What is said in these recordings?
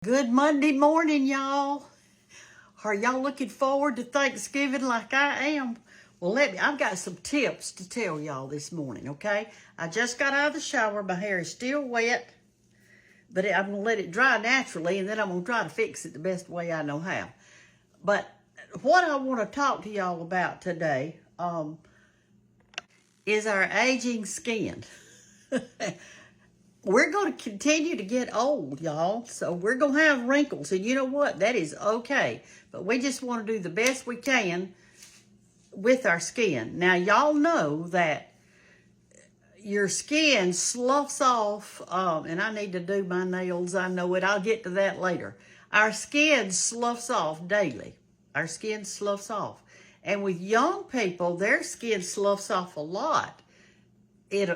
Good Monday morning, y'all. Are y'all looking forward to Thanksgiving like I am? Well, I've got some tips to tell y'all this morning, okay? I just got out of the shower. My hair is still wet, but I'm going to let it dry naturally, and then I'm going to try to fix it the best way I know how. But what I want to talk to y'all about today is our aging skin. We're going to continue to get old, y'all. So we're going to have wrinkles. And you know what? That is okay. But we just want to do the best we can with our skin. Now, y'all know that your skin sloughs off. And I need to do my nails. I know it. I'll get to that later. Our skin sloughs off daily. Our skin sloughs off. And with young people, their skin sloughs off a lot in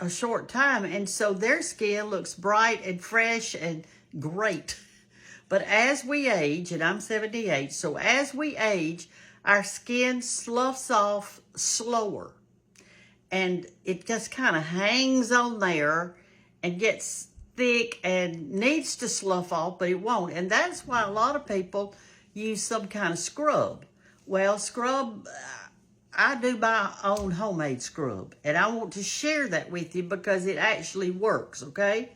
a short time, and so their skin looks bright and fresh and great. But as we age, and I'm 78, so as we age, our skin sloughs off slower, and it just kind of hangs on there and gets thick and needs to slough off, but it won't. And that's why a lot of people use some kind of scrub. Well, scrub, I do my own homemade scrub, and I want to share that with you because it actually works, okay?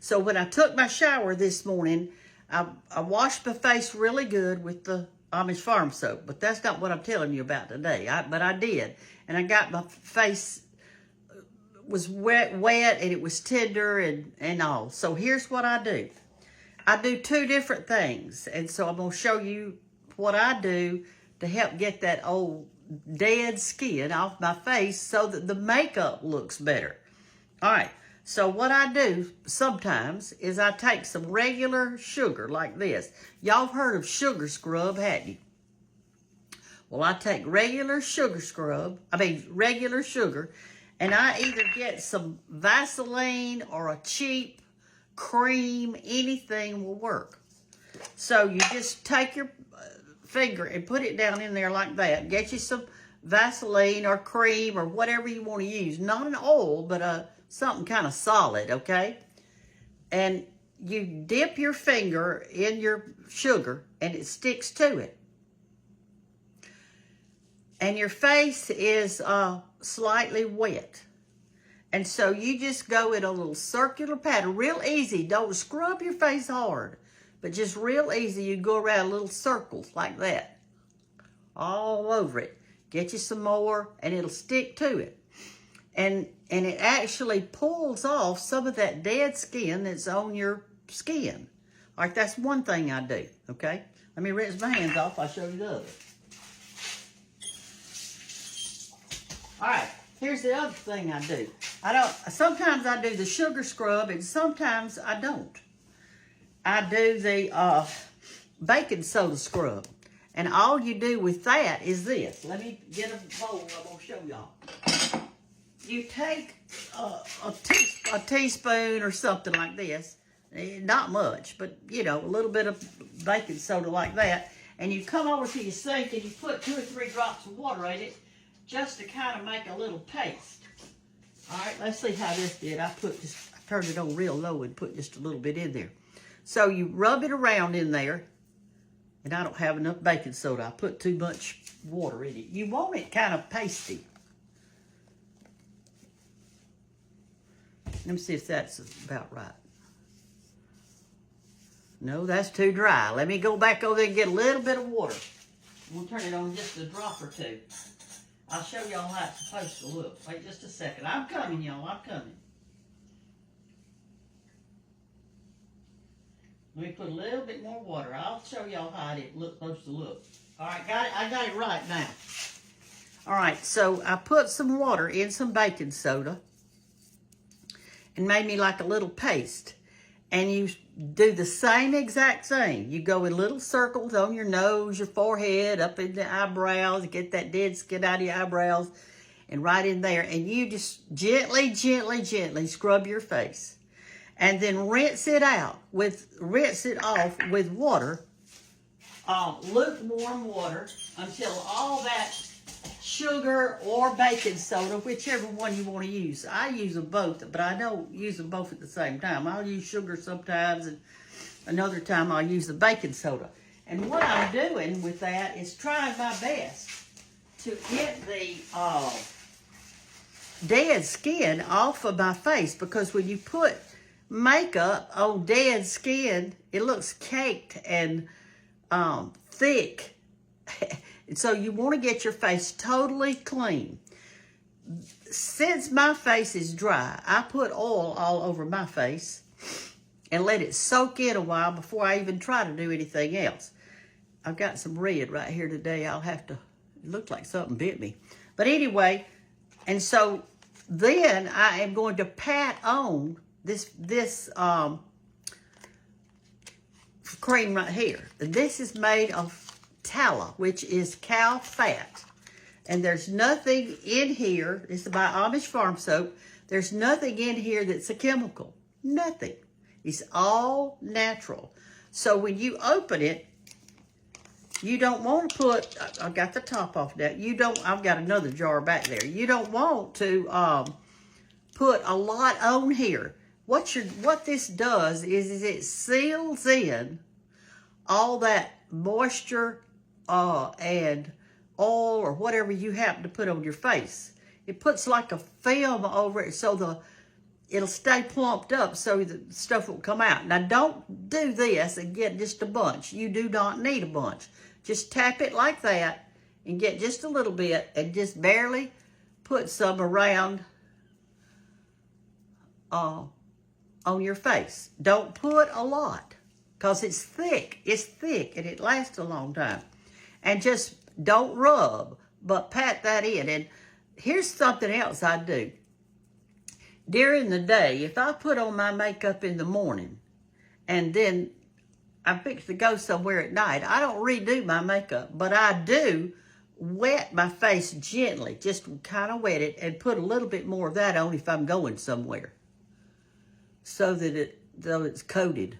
So when I took my shower this morning, I washed my face really good with the Amish Farm soap, but that's not what I'm telling you about today. But I did, and I got my face was wet, and it was tender and all. So here's what I do. I do two different things, and so I'm going to show you what I do to help get that old dead skin off my face so that the makeup looks better. All right, so what I do sometimes is I take some regular sugar like this. Y'all heard of sugar scrub, hadn't you? Well, I take regular sugar, and I either get some Vaseline or a cheap cream. Anything will work. So you just take your finger and put it down in there like that. Get you some Vaseline or cream or whatever you want to use. Not an oil, but something kind of solid, okay? And you dip your finger in your sugar and it sticks to it. And your face is slightly wet. And so you just go in a little circular pattern, real easy. Don't scrub your face hard. But just real easy, you go around little circles like that. All over it. Get you some more, and it'll stick to it. And it actually pulls off some of that dead skin that's on your skin. All right, that's one thing I do, okay? Let me rinse my hands off. I'll show you the other. All right, here's the other thing I do. Sometimes I do the sugar scrub, and sometimes I don't. I do the baking soda scrub. And all you do with that is this. Let me get a bowl. I'm going to show y'all. You take a teaspoon or something like this. Not much, but, you know, a little bit of baking soda like that. And you come over to your sink and you put 2 or 3 drops of water in it just to kind of make a little paste. All right, let's see how this did. I turned it on real low and put just a little bit in there. So you rub it around in there, and I don't have enough baking soda. I put too much water in it. You want it kind of pasty. Let me see if that's about right. No, that's too dry. Let me go back over there and get a little bit of water. We'll turn it on just a drop or two. I'll show y'all how it's supposed to look. Wait just a second. I'm coming, y'all. I'm coming. Let me put a little bit more water. I'll show y'all how it's supposed to look. All right, got it. I got it right now. All right, so I put some water in some baking soda and made me like a little paste. And you do the same exact thing. You go in little circles on your nose, your forehead, up in the eyebrows, get that dead skin out of your eyebrows, and right in there. And you just gently, gently, gently scrub your face. And then rinse it off with water, lukewarm water, until all that sugar or baking soda, whichever one you want to use. I use them both, but I don't use them both at the same time. I'll use sugar sometimes and Another time I'll use the baking soda. And what I'm doing with that is trying my best to get the dead skin off of my face, because when you put makeup on dead skin, it looks caked and thick. And so you want to get your face totally clean. Since my face is dry, I put oil all over my face and let it soak in a while before I even try to do anything else. I've got some red right here today. I'll have to, it looked like something bit me. But anyway, and so then I am going to pat on this cream right here. This is made of tallow, which is cow fat. And there's nothing in here, it's by Amish Farm Soap, there's nothing in here that's a chemical. Nothing. It's all natural. So when you open it, you don't want to put, I've got the top off now. I've got another jar back there. You don't want to put a lot on here. What this does is it seals in all that moisture and oil or whatever you happen to put on your face. It puts like a film over it so it'll stay plumped up so the stuff won't come out. Now don't do this and get just a bunch. You do not need a bunch. Just tap it like that and get just a little bit and just barely put some around on your face. Don't put a lot because it's thick. It's thick and it lasts a long time. And just don't rub, but pat that in. And here's something else I do. During the day, if I put on my makeup in the morning and then I'm fixed to go somewhere at night, I don't redo my makeup, but I do wet my face gently, just kind of wet it and put a little bit more of that on if I'm going somewhere so that though it's coated.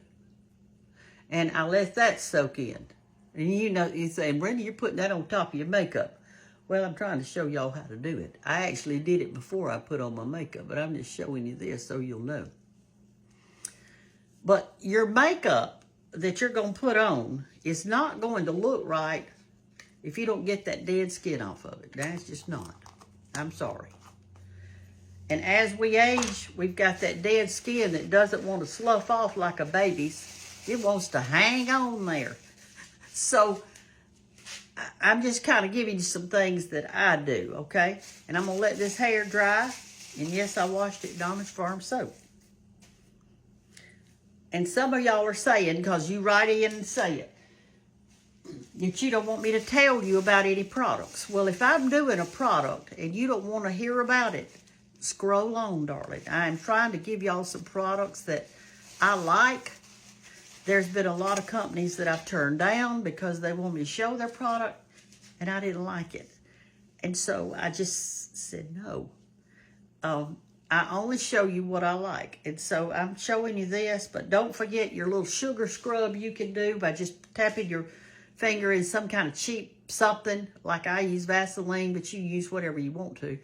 And I let that soak in. And you say, Brenda, you're putting that on top of your makeup. Well, I'm trying to show y'all how to do it. I actually did it before I put on my makeup, but I'm just showing you this so you'll know. But your makeup that you're going to put on is not going to look right if you don't get that dead skin off of it. That's just not. I'm sorry. And as we age, we've got that dead skin that doesn't want to slough off like a baby's. It wants to hang on there. So I'm just kind of giving you some things that I do, okay? And I'm going to let this hair dry. And yes, I washed it in Amish Farm Soap. And some of y'all are saying, because you write in and say it, that you don't want me to tell you about any products. Well, if I'm doing a product and you don't want to hear about it, scroll on, darling. I'm trying to give y'all some products that I like. There's been a lot of companies that I've turned down because they want me to show their product, and I didn't like it. And so I just said no. I only show you what I like. And so I'm showing you this, but don't forget your little sugar scrub you can do by just tapping your finger in some kind of cheap something. Like I use Vaseline, but you use whatever you want to,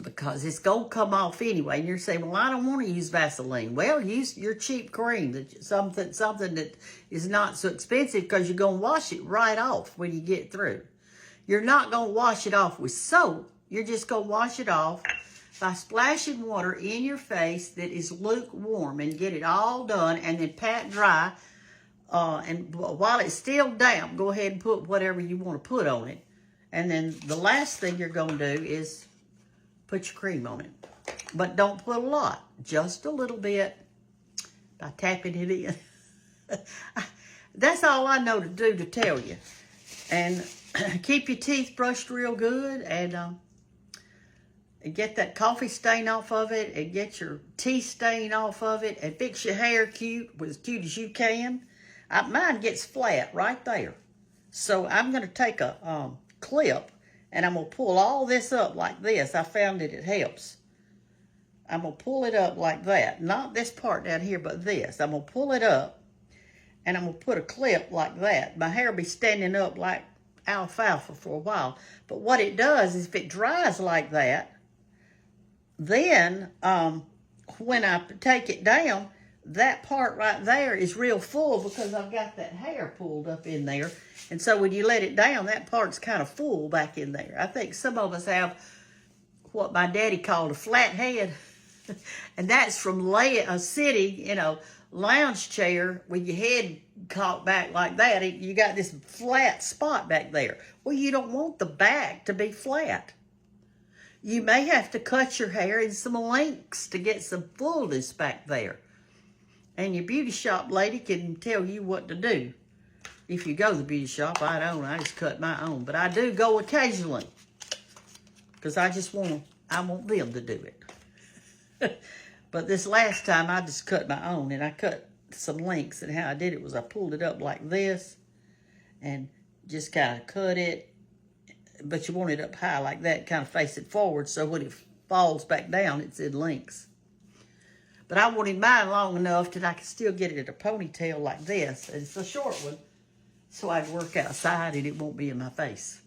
because it's going to come off anyway. And you're saying, well, I don't want to use Vaseline. Well, use your cheap cream, something that is not so expensive, because you're going to wash it right off when you get through. You're not going to wash it off with soap. You're just going to wash it off by splashing water in your face that is lukewarm and get it all done, and then pat dry. And while it's still damp, go ahead and put whatever you want to put on it. And then the last thing you're going to do is put your cream on it. But don't put a lot, just a little bit by tapping it in. That's all I know to do to tell you. And keep your teeth brushed real good, and get that coffee stain off of it, and get your tea stain off of it, and fix your hair cute, as cute as you can. Mine gets flat right there. So I'm going to take a clip, and I'm going to pull all this up like this. I found that it helps. I'm going to pull it up like that. Not this part down here, but this. I'm going to pull it up, and I'm going to put a clip like that. My hair will be standing up like alfalfa for a while. But what it does is if it dries like that, then when I take it down, that part right there is real full because I've got that hair pulled up in there. And so when you let it down, that part's kind of full back in there. I think some of us have what my daddy called a flat head. And that's from sitting in a lounge chair with your head cocked back like that. You got this flat spot back there. Well, you don't want the back to be flat. You may have to cut your hair in some lengths to get some fullness back there. And your beauty shop lady can tell you what to do. If you go to the beauty shop, I don't. I just cut my own. But I do go occasionally. Because I want them to do it. But this last time, I just cut my own. And I cut some lengths. And how I did it was I pulled it up like this. And just kind of cut it. But you want it up high like that. Kind of face it forward. So when it falls back down, it's in lengths. But I wanted mine long enough that I could still get it in a ponytail like this. And it's a short one. So I can work outside and it won't be in my face.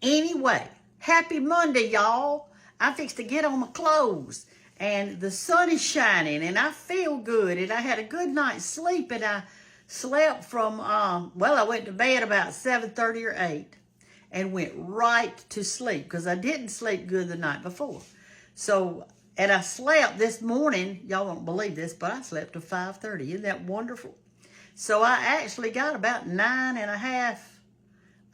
Anyway, happy Monday, y'all. I'm fixed to get on my clothes. And the sun is shining and I feel good. And I had a good night's sleep. And I slept from, I went to bed about 7:30 or 8. And went right to sleep. Because I didn't sleep good the night before. And I slept this morning, y'all won't believe this, but I slept till 5:30. Isn't that wonderful? So I actually got about 9.5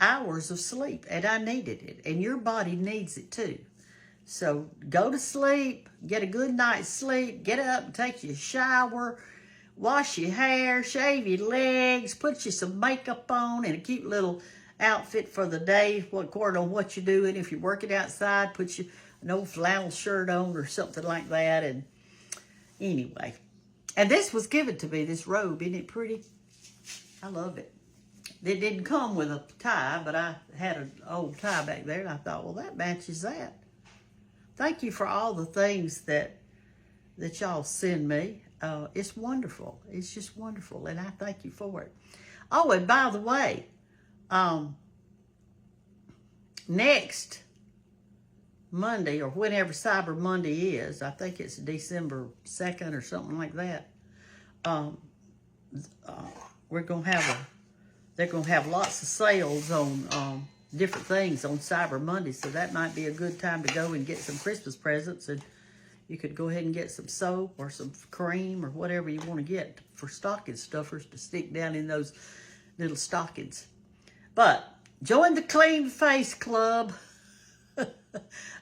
hours of sleep, and I needed it. And your body needs it too. So go to sleep, get a good night's sleep, get up and take your shower, wash your hair, shave your legs, put you some makeup on and a cute little outfit for the day, according on what you're doing. If you're working outside, put an old flannel shirt on or something like that. And anyway, and this was given to me, this robe. Isn't it pretty? I love it. It didn't come with a tie, but I had an old tie back there, and I thought, well, that matches that. Thank you for all the things that y'all send me. It's wonderful. It's just wonderful, and I thank you for it. Oh, and by the way, next Monday, or whenever Cyber Monday is, I think it's December 2nd or something like that, they're going to have lots of sales on different things on Cyber Monday, so that might be a good time to go and get some Christmas presents. And you could go ahead and get some soap or some cream or whatever you want to get for stocking stuffers to stick down in those little stockings. But join the Clean Face Club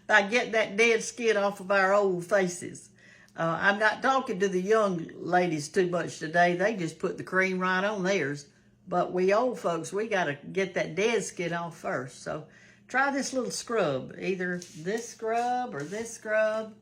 by getting that dead skin off of our old faces. I'm not talking to the young ladies too much today. They just put the cream right on theirs. But we old folks, we got to get that dead skin off first. So try this little scrub. Either this scrub or this scrub.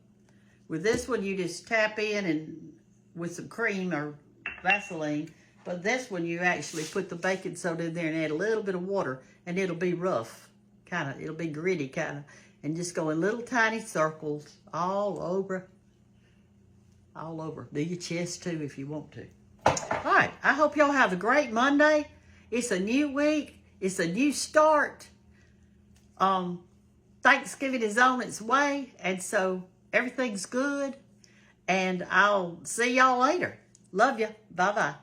With this one, you just tap in and with some cream or Vaseline. But this one, you actually put the baking soda in there and add a little bit of water. And it'll be rough. It'll be gritty kind of. And just go in little tiny circles all over. All over. Do your chest too if you want to. All right. I hope y'all have a great Monday. It's a new week. It's a new start. Thanksgiving is on its way. And so everything's good. And I'll see y'all later. Love you. Bye-bye.